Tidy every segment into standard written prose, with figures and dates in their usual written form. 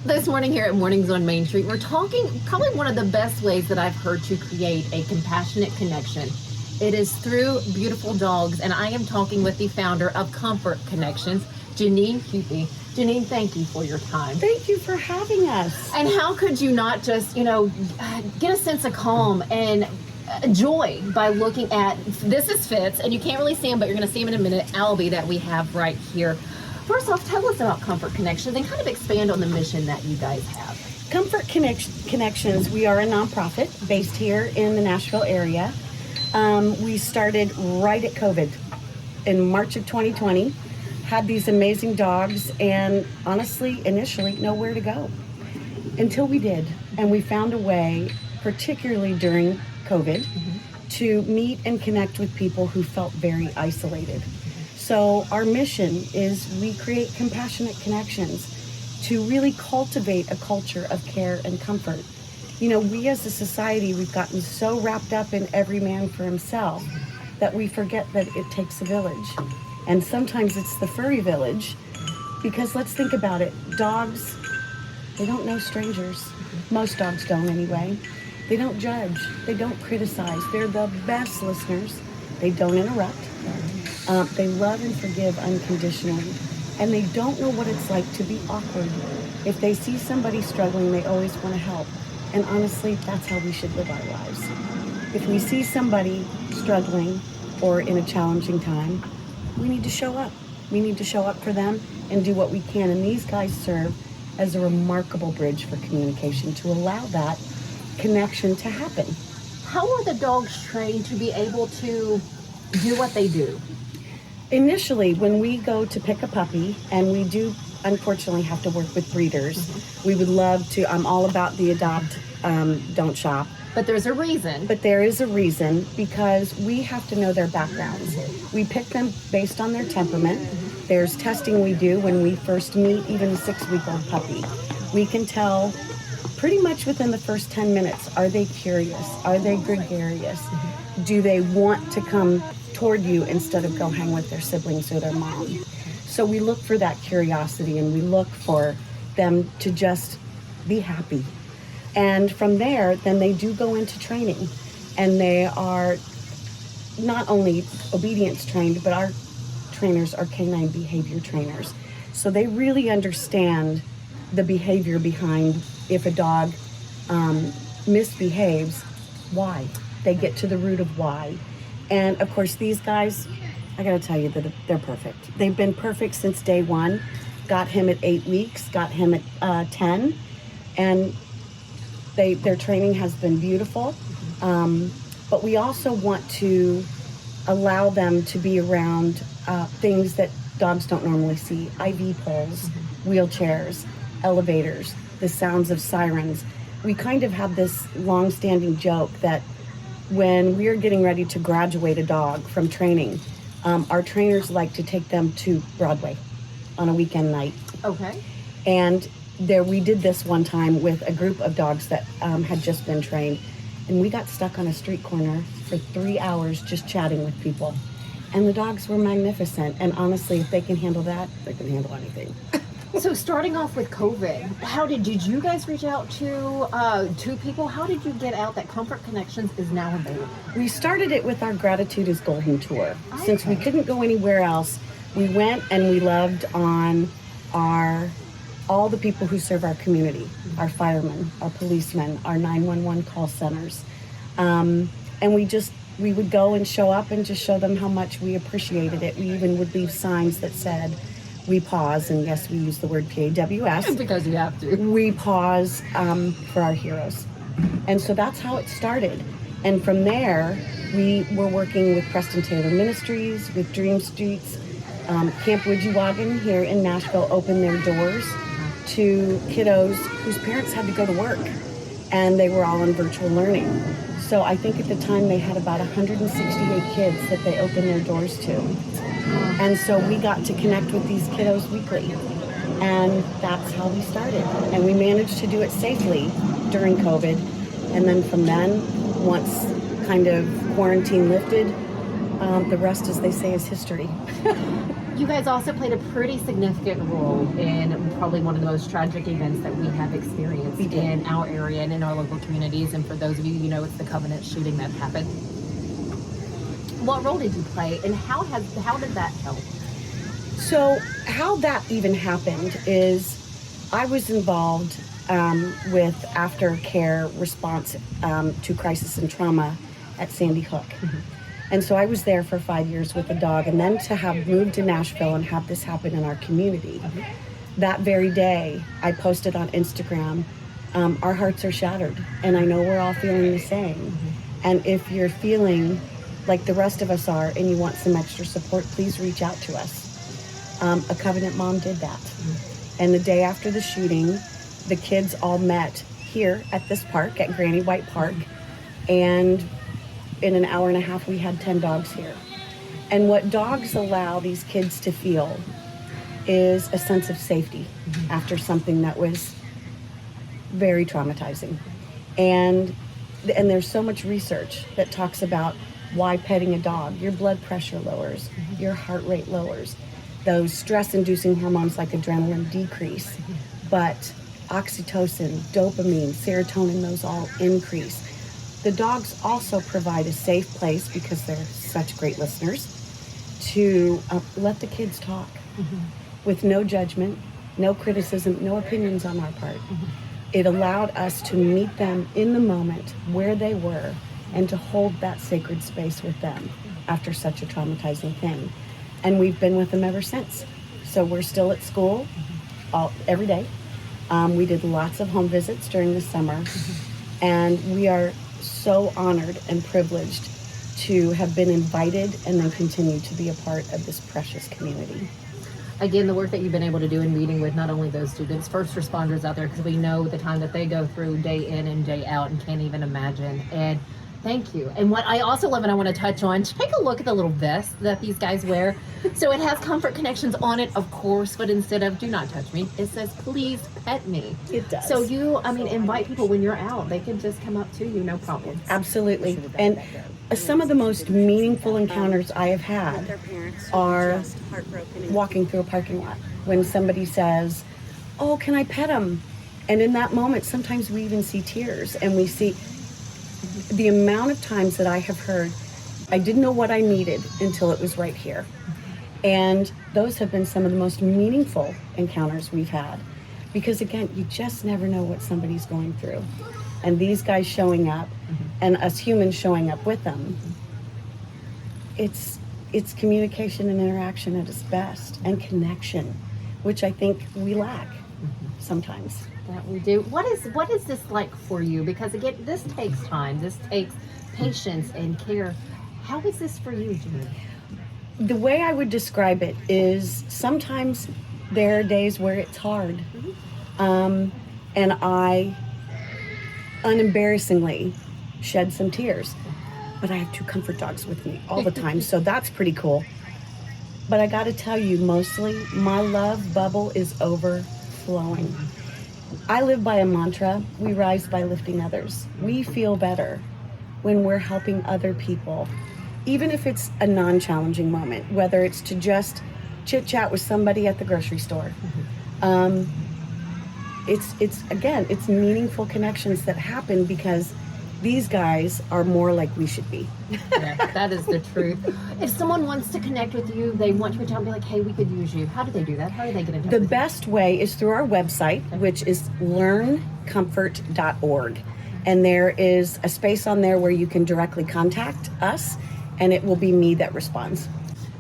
This morning here at Mornings on Main Street, we're talking probably one of the best ways that I've heard to create a compassionate connection. It is through beautiful dogs, and I am talking with the founder of Comfort Connections, Jeanene Hupy. Jeanene, thank you for your time. Thank you for having us. And how could you not just, get a sense of calm and joy by looking at, this is Fitz, and you can't really see him, but you're going to see him in a minute, Albie, that we have right here. First off, tell us about Comfort Connections and kind of expand on the mission that you guys have. Comfort Connections, we are a nonprofit based here in the Nashville area. We started right at COVID in March of 2020, had these amazing dogs, and honestly, initially, nowhere to go until we did. And we found a way, particularly during COVID, to meet and connect with people who felt very isolated. So our mission is we create compassionate connections to really cultivate a culture of care and comfort. You know, we as a society, we've gotten so wrapped up in every man for himself that we forget that it takes a village. And sometimes it's the furry village, because let's think about it. Dogs, they don't know strangers. Most dogs don't anyway. They don't judge. They don't criticize. They're the best listeners. They don't interrupt. They love and forgive unconditionally, and they don't know what it's like to be awkward. If they see somebody struggling, they always want to help. And honestly, that's how we should live our lives. If we see somebody struggling or in a challenging time, we need to show up. We need to show up for them and do what we can. And these guys serve as a remarkable bridge for communication to allow that connection to happen. How are the dogs trained to be able to do what they do? Initially, when we go to pick a puppy, and we do unfortunately have to work with breeders, we would love to, I'm all about the adopt, don't shop. But there's a reason. But there is a reason, because we have to know their backgrounds. We pick them based on their temperament. There's testing we do when we first meet even a 6-week-old puppy. We can tell pretty much within the first 10 minutes, are they curious? Are they gregarious? Do they want to come toward you instead of go hang with their siblings or their mom? So we look for that curiosity, and we look for them to just be happy. And from there, then they do go into training, and they are not only obedience trained, but our trainers are canine behavior trainers. So they really understand the behavior behind if a dog misbehaves, why. They get to the root of why. And of course, these guys, I gotta tell you that they're perfect. They've been perfect since day one. Got him at 8 weeks, got him at 10, and their training has been beautiful. But we also want to allow them to be around things that dogs don't normally see. IV poles, wheelchairs, elevators, the sounds of sirens. We kind of have this long-standing joke that when we're getting ready to graduate a dog from training, our trainers like to take them to Broadway on a weekend night. Okay. And we did this one time with a group of dogs that had just been trained, and we got stuck on a street corner for 3 hours just chatting with people. And the dogs were magnificent, and honestly, if they can handle that, they can handle anything. So starting off with COVID, how did you guys reach out to people? How did you get out that Comfort Connections is now available? We started it with our Gratitude is Golden tour. Okay. Since we couldn't go anywhere else, we went and we loved on all the people who serve our community, our firemen, our policemen, our 911 call centers. And we would go and show up and just show them how much we appreciated it. We even would leave signs that said, we pause, and yes, we use the word PAWS. Because you have to. We pause for our heroes. And so that's how it started. And from there, we were working with Preston Taylor Ministries, with Dream Streets. Camp Widgewagon here in Nashville opened their doors to kiddos whose parents had to go to work, and they were all in virtual learning. So I think at the time they had about 168 kids that they opened their doors to. And so we got to connect with these kiddos weekly. And that's how we started. And we managed to do it safely during COVID. And then from then, once kind of quarantine lifted, The rest, as they say, is history. You guys also played a pretty significant role in probably one of the most tragic events that we have experienced in our area and in our local communities. And for those of you, it's the Covenant shooting that happened. What role did you play, and how did that help? So how that even happened is I was involved with aftercare response to crisis and trauma at Sandy Hook. And so I was there for 5 years with the dog, and then to have moved to Nashville and have this happen in our community. That very day, I posted on Instagram, our hearts are shattered, and I know we're all feeling the same. And if you're feeling like the rest of us are and you want some extra support, please reach out to us. A Covenant mom did that. And the day after the shooting, the kids all met here at this park, at Granny White Park, and in an hour and a half, we had 10 dogs here. And what dogs allow these kids to feel is a sense of safety after something that was very traumatizing. And there's so much research that talks about why petting a dog, your blood pressure lowers, your heart rate lowers, those stress-inducing hormones like adrenaline decrease, but oxytocin, dopamine, serotonin, those all increase. The dogs also provide a safe place, because they're such great listeners, to let the kids talk with no judgment, no criticism, no opinions on our part. It allowed us to meet them in the moment where they were and to hold that sacred space with them after such a traumatizing thing. And we've been with them ever since. So we're still at school every day. We did lots of home visits during the summer, and we are so honored and privileged to have been invited and then continue to be a part of this precious community. Again, the work that you've been able to do in meeting with not only those students, first responders out there, because we know the time that they go through day in and day out and can't even imagine. And thank you. And what I also love and I want to touch on, take a look at the little vest that these guys wear. So it has Comfort Connections on it, of course, but instead of do not touch me, it says please pet me. It does. So invite people when you're out. They can just come up to you, no problem. Absolutely. And some of the most meaningful encounters I have had are walking through a parking lot when somebody says, oh, can I pet him? And in that moment, sometimes we even see tears, and we see the amount of times that I have heard, I didn't know what I needed until it was right here. And those have been some of the most meaningful encounters we've had. Because again, you just never know what somebody's going through. And these guys showing up, and us humans showing up with them, it's communication and interaction at its best, and connection, which I think we lack sometimes. That we do. What is this like for you? Because again, this takes time. This takes patience and care. How is this for you, Jeanene? The way I would describe it is sometimes there are days where it's hard. And I unembarrassingly shed some tears. But I have 2 comfort dogs with me all the time, so that's pretty cool. But I gotta tell you, mostly my love bubble is overflowing. I live by a mantra: we rise by lifting others. We feel better when we're helping other people, even if it's a non-challenging moment, whether it's to just chit-chat with somebody at the grocery store. It's meaningful connections that happen because these guys are more like we should be. Yeah, that is the truth. If someone wants to connect with you, they want to reach out and be like, hey, we could use you. How do they do that? How do they get in touch The with best way is through our website, which is learncomfort.org. And there is a space on there where you can directly contact us, and it will be me that responds.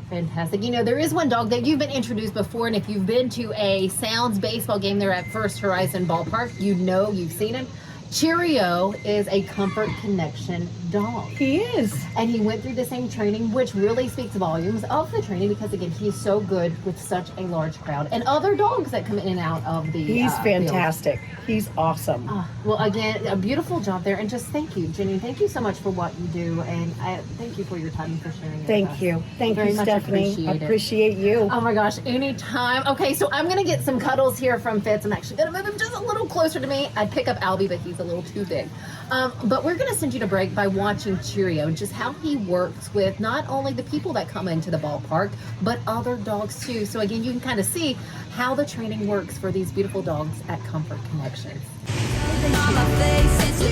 Fantastic. There is one dog that you've been introduced before, and if you've been to a Sounds baseball game there at First Horizon Ballpark, you've seen him. Cheerio is a Comfort Connection dog. He is. And he went through the same training, which really speaks volumes of the training, because again, he's so good with such a large crowd and other dogs that come in and out of the He's fantastic. field. He's awesome. Well, again, a beautiful job there, and just thank you, Jeanene. Thank you so much for what you do, and thank you for your time and for sharing it. Thank you. Thank Very you, much Stephanie. appreciate it. You. Oh my gosh, anytime. Okay, so I'm gonna get some cuddles here from Fitz. I'm actually gonna move him just a little closer to me. I'd pick up Albie, but he's a little too big. But we're going to send you to break by watching Cheerio, just how he works with not only the people that come into the ballpark, but other dogs too. So again, you can kind of see how the training works for these beautiful dogs at Comfort Connections. On my face, it's